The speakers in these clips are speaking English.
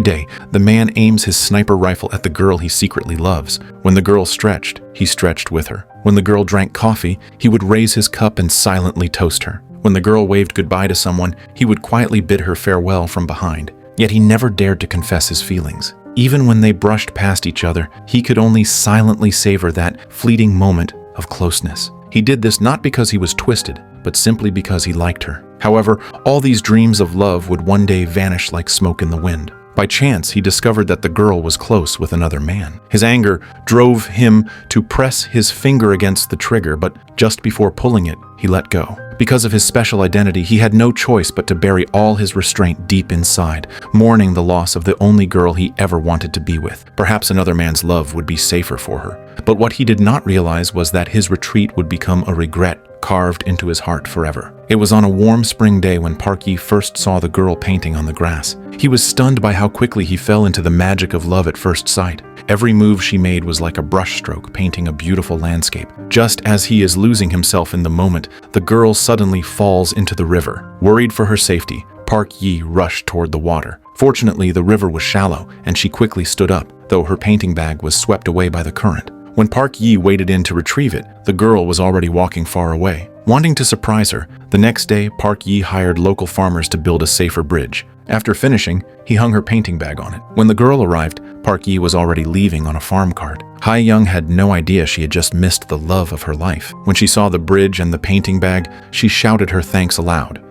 Day, the man aims his sniper rifle at the girl he secretly loves. When the girl stretched, he stretched with her. When the girl drank coffee, he would raise his cup and silently toast her. When the girl waved goodbye to someone, he would quietly bid her farewell from behind. Yet he never dared to confess his feelings. Even when they brushed past each other, he could only silently savor that fleeting moment of closeness. He did this not because he was twisted, but simply because he liked her. However, all these dreams of love would one day vanish like smoke in the wind. By chance, he discovered that the girl was close with another man. His anger drove him to press his finger against the trigger, but just before pulling it, he let go. Because of his special identity, he had no choice but to bury all his restraint deep inside, mourning the loss of the only girl he ever wanted to be with. Perhaps another man's love would be safer for her. But what he did not realize was that his retreat would become a regret carved into his heart forever. It was on a warm spring day when Park Yi first saw the girl painting on the grass. He was stunned by how quickly he fell into the magic of love at first sight. Every move she made was like a brushstroke painting a beautiful landscape. Just as he is losing himself in the moment, the girl suddenly falls into the river. Worried for her safety, Park Yi rushed toward the water. Fortunately, the river was shallow, and she quickly stood up, though her painting bag was swept away by the current. When Park Yi waded in to retrieve it, the girl was already walking far away. Wanting to surprise her, the next day Park Yi hired local farmers to build a safer bridge. After finishing, he hung her painting bag on it. When the girl arrived, Park Yi was already leaving on a farm cart. Hai Young had no idea she had just missed the love of her life. When she saw the bridge and the painting bag, she shouted her thanks aloud.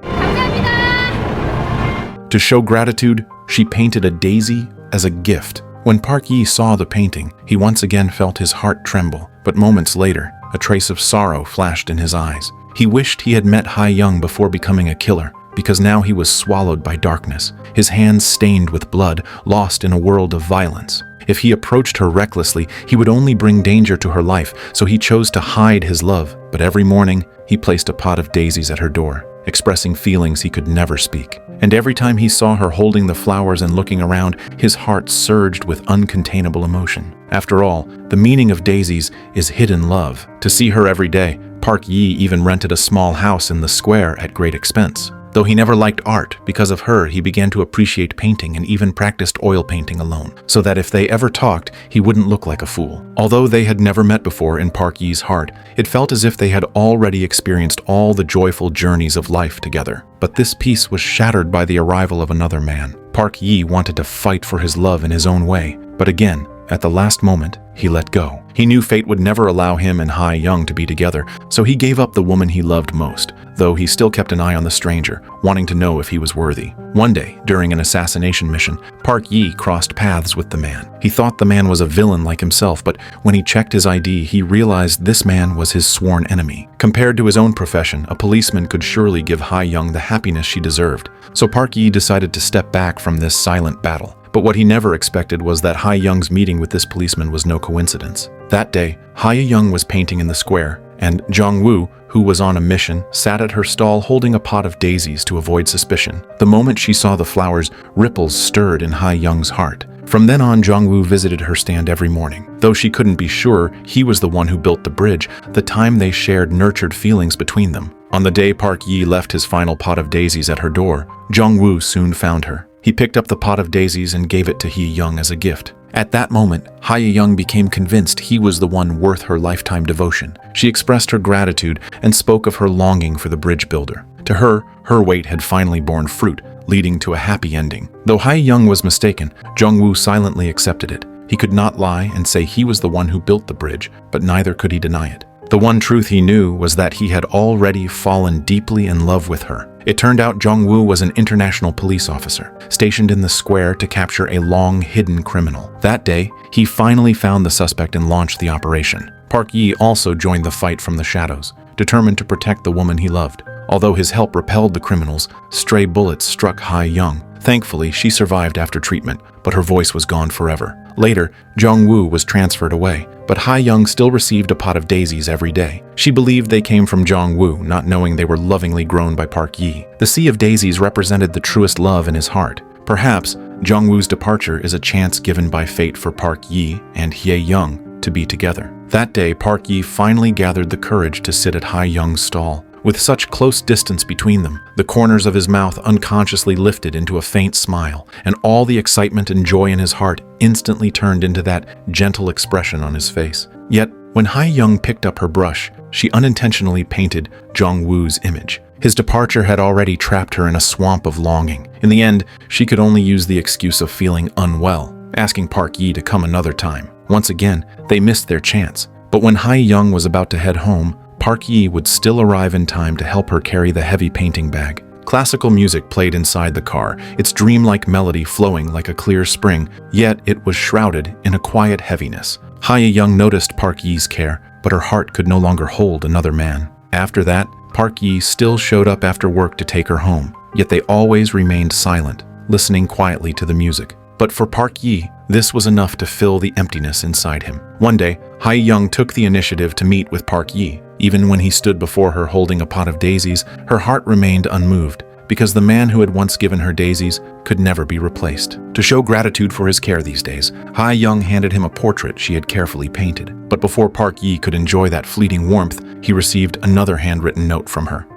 To show gratitude, she painted a daisy as a gift. When Park Yi saw the painting, he once again felt his heart tremble, but moments later, a trace of sorrow flashed in his eyes. He wished he had met Hai Young before becoming a killer, because now he was swallowed by darkness, his hands stained with blood, lost in a world of violence. If he approached her recklessly, he would only bring danger to her life, so he chose to hide his love. But every morning, he placed a pot of daisies at her door, expressing feelings he could never speak. And every time he saw her holding the flowers and looking around, his heart surged with uncontainable emotion. After all, the meaning of daisies is hidden love. To see her every day, Park Yi even rented a small house in the square at great expense. Though he never liked art, because of her he began to appreciate painting and even practiced oil painting alone, so that if they ever talked, he wouldn't look like a fool. Although they had never met before in Park Yi's heart, it felt as if they had already experienced all the joyful journeys of life together. But this peace was shattered by the arrival of another man. Park Yi wanted to fight for his love in his own way, but again, at the last moment, he let go. He knew fate would never allow him and Hai Young to be together, so he gave up the woman he loved most, though he still kept an eye on the stranger, wanting to know if he was worthy. One day, during an assassination mission, Park Yi crossed paths with the man. He thought the man was a villain like himself, but when he checked his ID, he realized this man was his sworn enemy. Compared to his own profession, a policeman could surely give Hai Young the happiness she deserved. So Park Yi decided to step back from this silent battle. But what he never expected was that Hai Young's meeting with this policeman was no coincidence. That day, Hai Young was painting in the square, and Zhang Wu, who was on a mission, sat at her stall holding a pot of daisies to avoid suspicion. The moment she saw the flowers, ripples stirred in Hai Young's heart. From then on, Zhang Wu visited her stand every morning. Though she couldn't be sure he was the one who built the bridge, the time they shared nurtured feelings between them. On the day Park Yi left his final pot of daisies at her door, Zhang Wu soon found her. He picked up the pot of daisies and gave it to Hai Young as a gift. At that moment, Hai Young became convinced he was the one worth her lifetime devotion. She expressed her gratitude and spoke of her longing for the bridge builder. To her, her wait had finally borne fruit, leading to a happy ending. Though Hai Young was mistaken, Zhang Wu silently accepted it. He could not lie and say he was the one who built the bridge, but neither could he deny it. The one truth he knew was that he had already fallen deeply in love with her. It turned out Zhang Wu was an international police officer, stationed in the square to capture a long-hidden criminal. That day, he finally found the suspect and launched the operation. Park Yi also joined the fight from the shadows, determined to protect the woman he loved. Although his help repelled the criminals, stray bullets struck Hai Young. Thankfully, she survived after treatment, but her voice was gone forever. Later, Zhang Wu was transferred away, but Hai Young still received a pot of daisies every day. She believed they came from Zhang Wu, not knowing they were lovingly grown by Park Yi. The sea of daisies represented the truest love in his heart. Perhaps, Zhang Wu's departure is a chance given by fate for Park Yi and Hai Young to be together. That day, Park Yi finally gathered the courage to sit at Hai Young's stall. With such close distance between them, the corners of his mouth unconsciously lifted into a faint smile, and all the excitement and joy in his heart instantly turned into that gentle expression on his face. Yet, when Hai-young picked up her brush, she unintentionally painted Jong-woo's image. His departure had already trapped her in a swamp of longing. In the end, she could only use the excuse of feeling unwell, asking Park Yi to come another time. Once again, they missed their chance. But when Hai-young was about to head home, Park Yi would still arrive in time to help her carry the heavy painting bag. Classical music played inside the car, its dreamlike melody flowing like a clear spring, yet it was shrouded in a quiet heaviness. Hai-young noticed Park Yi's care, but her heart could no longer hold another man. After that, Park Yi still showed up after work to take her home, yet they always remained silent, listening quietly to the music. But for Park Yi, this was enough to fill the emptiness inside him. One day, Hai-young took the initiative to meet with Park Yi. Even when he stood before her holding a pot of daisies, her heart remained unmoved, because the man who had once given her daisies could never be replaced. To show gratitude for his care these days, Hai-young handed him a portrait she had carefully painted. But before Park Yi could enjoy that fleeting warmth, he received another handwritten note from her.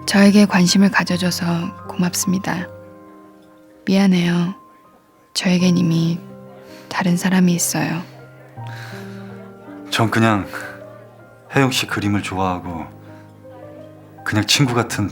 저에게 관심을 가져줘서 고맙습니다. 미안해요. 저에겐 이미 다른 사람이 있어요. 전 그냥 혜영 씨 그림을 좋아하고 그냥 친구 같은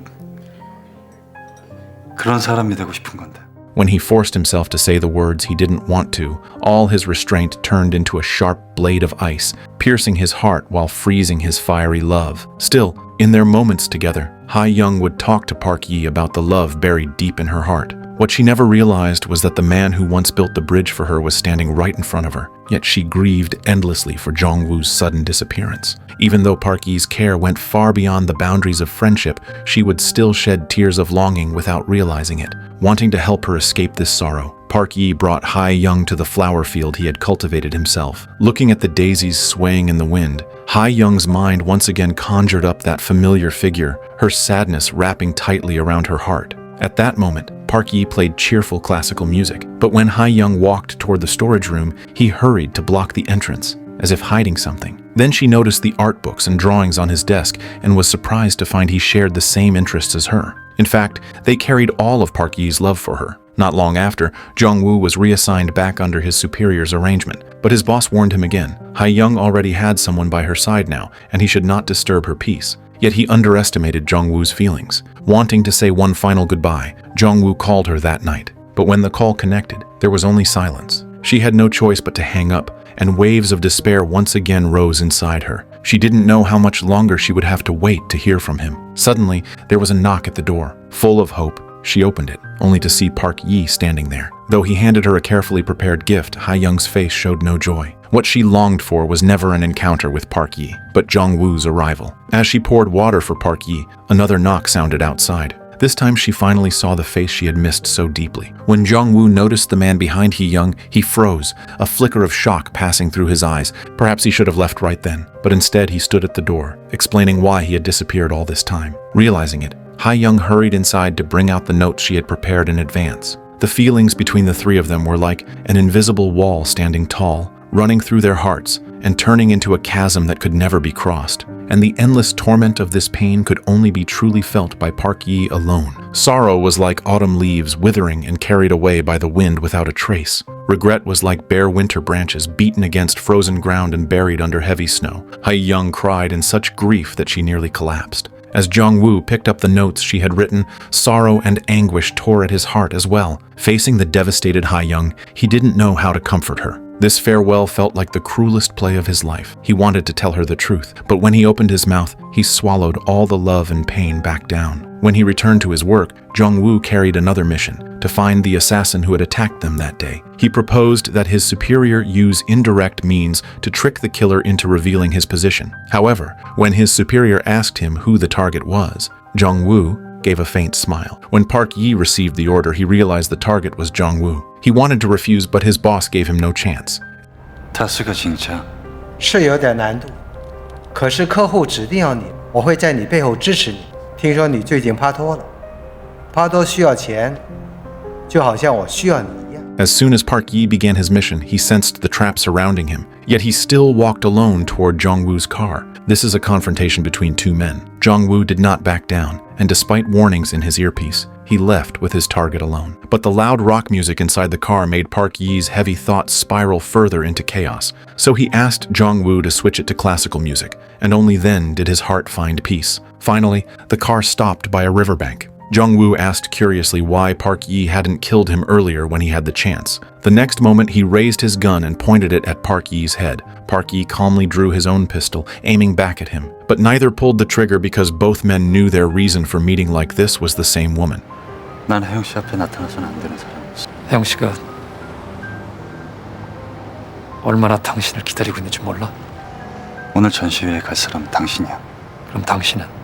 그런 사람이 되고 싶은 건데. When he forced himself to say the words he didn't want to, all his restraint turned into a sharp blade of ice, piercing his heart while freezing his fiery love. Still, in their moments together, Hai-young would talk to Park Yi about the love buried deep in her heart. What she never realized was that the man who once built the bridge for her was standing right in front of her, yet she grieved endlessly for Jong-woo's sudden disappearance. Even though Park Yi's care went far beyond the boundaries of friendship, she would still shed tears of longing without realizing it. Wanting to help her escape this sorrow, Park Yi brought Hai-young to the flower field he had cultivated himself. Looking at the daisies swaying in the wind, Hai-young's mind once again conjured up that familiar figure, her sadness wrapping tightly around her heart. At that moment, Park Yi played cheerful classical music, but when Hai-young walked toward the storage room, he hurried to block the entrance, as if hiding something. Then she noticed the art books and drawings on his desk and was surprised to find he shared the same interests as her. In fact, they carried all of Park Yi's love for her. Not long after, Jong-woo was reassigned back under his superior's arrangement, but his boss warned him again. Hai-young already had someone by her side now, and he should not disturb her peace. Yet he underestimated Jong-woo's feelings. Wanting to say one final goodbye, Jong-woo called her that night. But when the call connected, there was only silence. She had no choice but to hang up, and waves of despair once again rose inside her. She didn't know how much longer she would have to wait to hear from him. Suddenly, there was a knock at the door. Full of hope, she opened it, only to see Park Yi standing there. Though he handed her a carefully prepared gift, Hai-young's face showed no joy. What she longed for was never an encounter with Park Yi, but Jong-woo's arrival. As she poured water for Park Yi, another knock sounded outside. This time she finally saw the face she had missed so deeply. When Jong-woo noticed the man behind Hai-young, he froze, a flicker of shock passing through his eyes. Perhaps he should have left right then, but instead he stood at the door, explaining why he had disappeared all this time. Realizing it, Hai-young hurried inside to bring out the notes she had prepared in advance. The feelings between the three of them were like an invisible wall standing tall, running through their hearts and turning into a chasm that could never be crossed. And the endless torment of this pain could only be truly felt by Park Yi alone. Sorrow was like autumn leaves withering and carried away by the wind without a trace. Regret was like bare winter branches beaten against frozen ground and buried under heavy snow. Hai-young cried in such grief that she nearly collapsed. As Jong-woo picked up the notes she had written, sorrow and anguish tore at his heart as well. Facing the devastated Hai-young, he didn't know how to comfort her. This farewell felt like the cruelest play of his life. He wanted to tell her the truth, but when he opened his mouth, he swallowed all the love and pain back down. When he returned to his work, Jong-woo carried another mission, to find the assassin who had attacked them that day. He proposed that his superior use indirect means to trick the killer into revealing his position. However, when his superior asked him who the target was, Jong-woo gave a faint smile. When Park Yi received the order, he realized the target was Jong-woo. He wanted to refuse, but his boss gave him no chance. 他是个警察。是有点难度，可是客户指定要你，我会在你背后支持你。听说你最近趴脱了，趴脱需要钱，就好像我需要你一样。As soon as Park Yi began his mission, he sensed the trap surrounding him, yet he still walked alone toward Jong-woo's car. This is a confrontation between two men. Jong-woo did not back down, and despite warnings in his earpiece, he left with his target alone. But the loud rock music inside the car made Park Yi's heavy thoughts spiral further into chaos. So he asked Jong-woo to switch it to classical music, and only then did his heart find peace. Finally, the car stopped by a riverbank. Jong-woo asked curiously why Park Yi hadn't killed him earlier when he had the chance. The next moment, he raised his gun and pointed it at Park Yi's head. Park Yi calmly drew his own pistol, aiming back at him. But neither pulled the trigger because both men knew their reason for meeting like this was the same woman. 난 혜영 씨 앞에 나타나서는 안 되는 사람이었어. 혜영 씨가 얼마나 당신을 기다리고 있는지 몰라? 오늘 전시회에 갈 사람은 당신이야. 그럼 당신은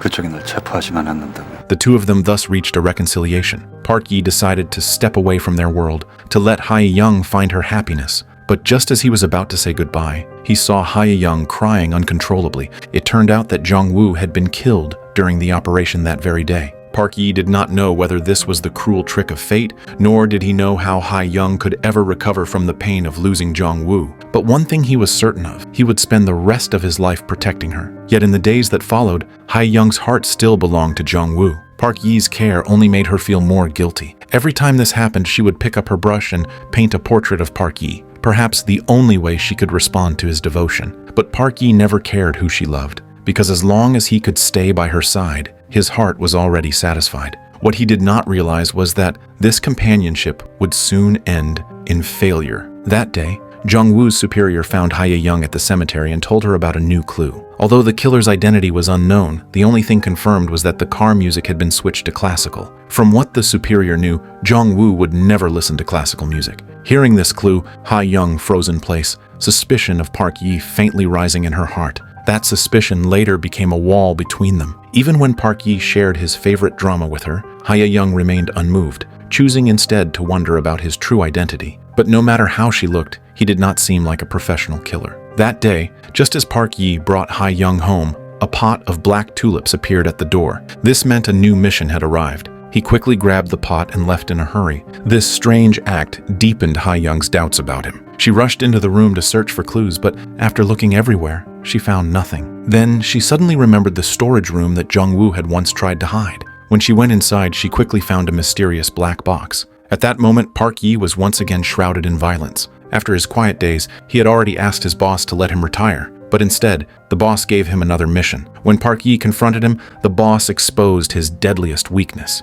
그쪽이 널 체포하지만 않는다며. The two of them thus reached a reconciliation. Park Yi decided to step away from their world, to let Hae-young find her happiness. But just as he was about to say goodbye, he saw Hae-young crying uncontrollably. It turned out that Jong-woo had been killed during the operation that very day. Park Yi did not know whether this was the cruel trick of fate, nor did he know how Hae-young could ever recover from the pain of losing Jong-woo. But one thing he was certain of, he would spend the rest of his life protecting her. Yet in the days that followed, Hae-young's heart still belonged to Jong-woo. Park Yi's care only made her feel more guilty. Every time this happened, she would pick up her brush and paint a portrait of Park Yi, perhaps the only way she could respond to his devotion. But Park Yi never cared who she loved, because as long as he could stay by her side, his heart was already satisfied. What he did not realize was that this companionship would soon end in failure. That day, Jong-woo's superior found Hae-young at the cemetery and told her about a new clue. Although the killer's identity was unknown, the only thing confirmed was that the car music had been switched to classical. From what the superior knew, Jong-woo would never listen to classical music. Hearing this clue, Hae-young froze in place, suspicion of Park Yi faintly rising in her heart. That suspicion later became a wall between them. Even when Park Yi shared his favorite drama with her, Hae-young remained unmoved, choosing instead to wonder about his true identity. But no matter how she looked, he did not seem like a professional killer. That day, just as Park Yi brought Hae-young home, a pot of black tulips appeared at the door. This meant a new mission had arrived. He quickly grabbed the pot and left in a hurry. This strange act deepened Hae-young's doubts about him. She rushed into the room to search for clues, but after looking everywhere, she found nothing. Then she suddenly remembered the storage room that Jong-woo had once tried to hide. When she went inside, she quickly found a mysterious black box. At that moment, Park Yi was once again shrouded in violence. After his quiet days, he had already asked his boss to let him retire. But instead, the boss gave him another mission. When Park Yi confronted him, the boss exposed his deadliest weakness.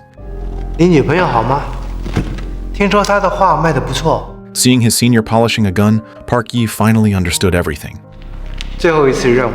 你女朋友好吗？听说她的画卖得不错。 Seeing his senior polishing a gun, Park Yi finally understood everything. 最后一次任务，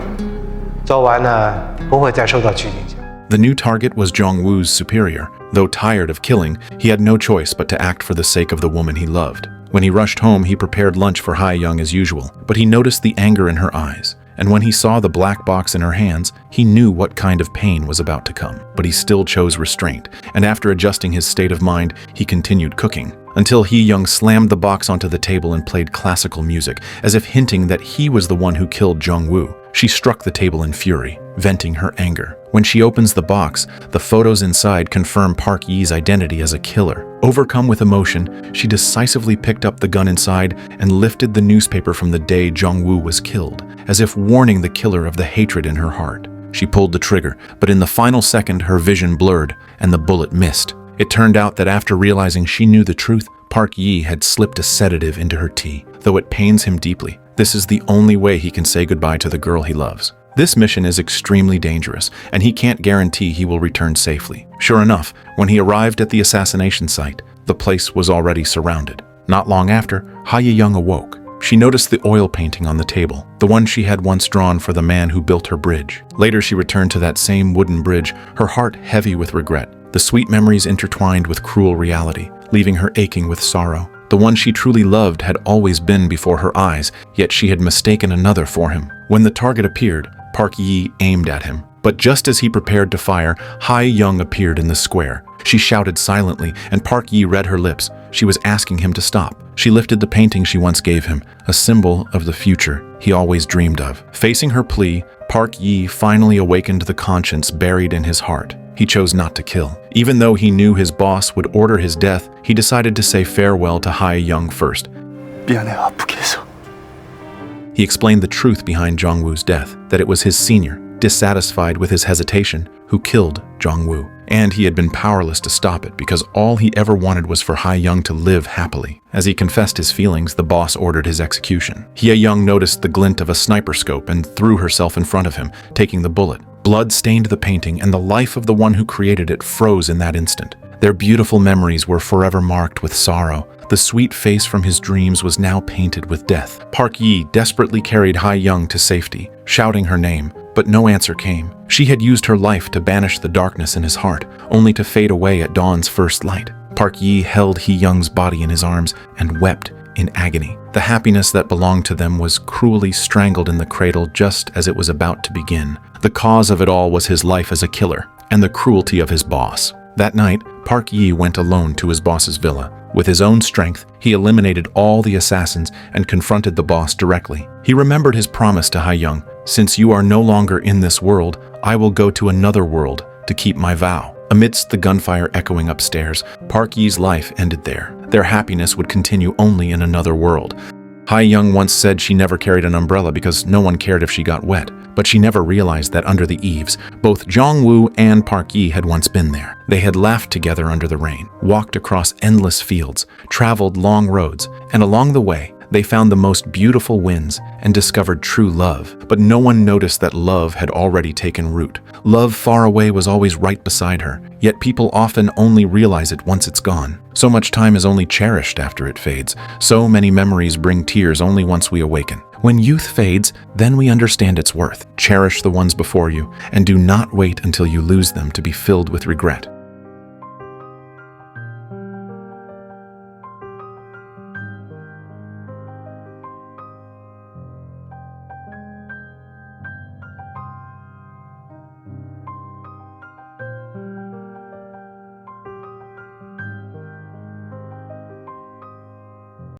做完了不会再受到拘禁。 The new target was Jong-woo's superior. Though tired of killing, he had no choice but to act for the sake of the woman he loved. When he rushed home, he prepared lunch for Hae-young as usual, but he noticed the anger in her eyes. And when he saw the black box in her hands, he knew what kind of pain was about to come. But he still chose restraint, and after adjusting his state of mind, he continued cooking. Until Hae-young slammed the box onto the table and played classical music, as if hinting that he was the one who killed Jong-woo. She struck the table in fury, venting her anger. When she opens the box, the photos inside confirm Park Yi's identity as a killer. Overcome with emotion, she decisively picked up the gun inside and lifted the newspaper from the day Jong-woo was killed, as if warning the killer of the hatred in her heart. She pulled the trigger, but in the final second, her vision blurred and the bullet missed. It turned out that after realizing she knew the truth, Park Yi had slipped a sedative into her tea. Though it pains him deeply, this is the only way he can say goodbye to the girl he loves. This mission is extremely dangerous, and he can't guarantee he will return safely. Sure enough, when he arrived at the assassination site, the place was already surrounded. Not long after, Hae-young awoke. She noticed the oil painting on the table, the one she had once drawn for the man who built her bridge. Later, she returned to that same wooden bridge, her heart heavy with regret. The sweet memories intertwined with cruel reality, leaving her aching with sorrow. The one she truly loved had always been before her eyes, yet she had mistaken another for him. When the target appeared, Park Yi aimed at him. But just as he prepared to fire, Hae-young appeared in the square. She shouted silently, and Park Yi read her lips. She was asking him to stop. She lifted the painting she once gave him, a symbol of the future he always dreamed of. Facing her plea, Park Yi finally awakened the conscience buried in his heart. he chose not to kill. Even though he knew his boss would order his death, he decided to say farewell to Hae-young first. 미안해, 아프게 해서. He explained the truth behind Jong-woo's death, that it was his senior, dissatisfied with his hesitation, who killed Jong-woo. And he had been powerless to stop it because all he ever wanted was for Hae-young to live happily. As he confessed his feelings, the boss ordered his execution. Hae-young noticed the glint of a sniper scope and threw herself in front of him, taking the bullet. Blood stained the painting, and the life of the one who created it froze in that instant. Their beautiful memories were forever marked with sorrow. The sweet face from his dreams was now painted with death. Park Yi desperately carried Hae-young to safety, shouting her name, but no answer came. She had used her life to banish the darkness in his heart, only to fade away at dawn's first light. Park Yi held Hae-young's body in his arms and wept in agony. The happiness that belonged to them was cruelly strangled in the cradle just as it was about to begin. The cause of it all was his life as a killer and the cruelty of his boss. That night, Park Yi went alone to his boss's villa. With his own strength, he eliminated all the assassins and confronted the boss directly. He remembered his promise to Hae-young, "Since you are no longer in this world, I will go to another world to keep my vow." Amidst the gunfire echoing upstairs, Park Yi's life ended there. Their happiness would continue only in another world. Hae-young once said she never carried an umbrella because no one cared if she got wet, but she never realized that under the eaves, both Jong-woo and Park Yi had once been there. They had laughed together under the rain, walked across endless fields, traveled long roads, and along the way, they found the most beautiful winds and discovered true love. But no one noticed that love had already taken root. Love far away was always right beside her, yet people often only realize it once it's gone. So much time is only cherished after it fades. So many memories bring tears only once we awaken. When youth fades, then we understand its worth. Cherish the ones before you, and do not wait until you lose them to be filled with regret.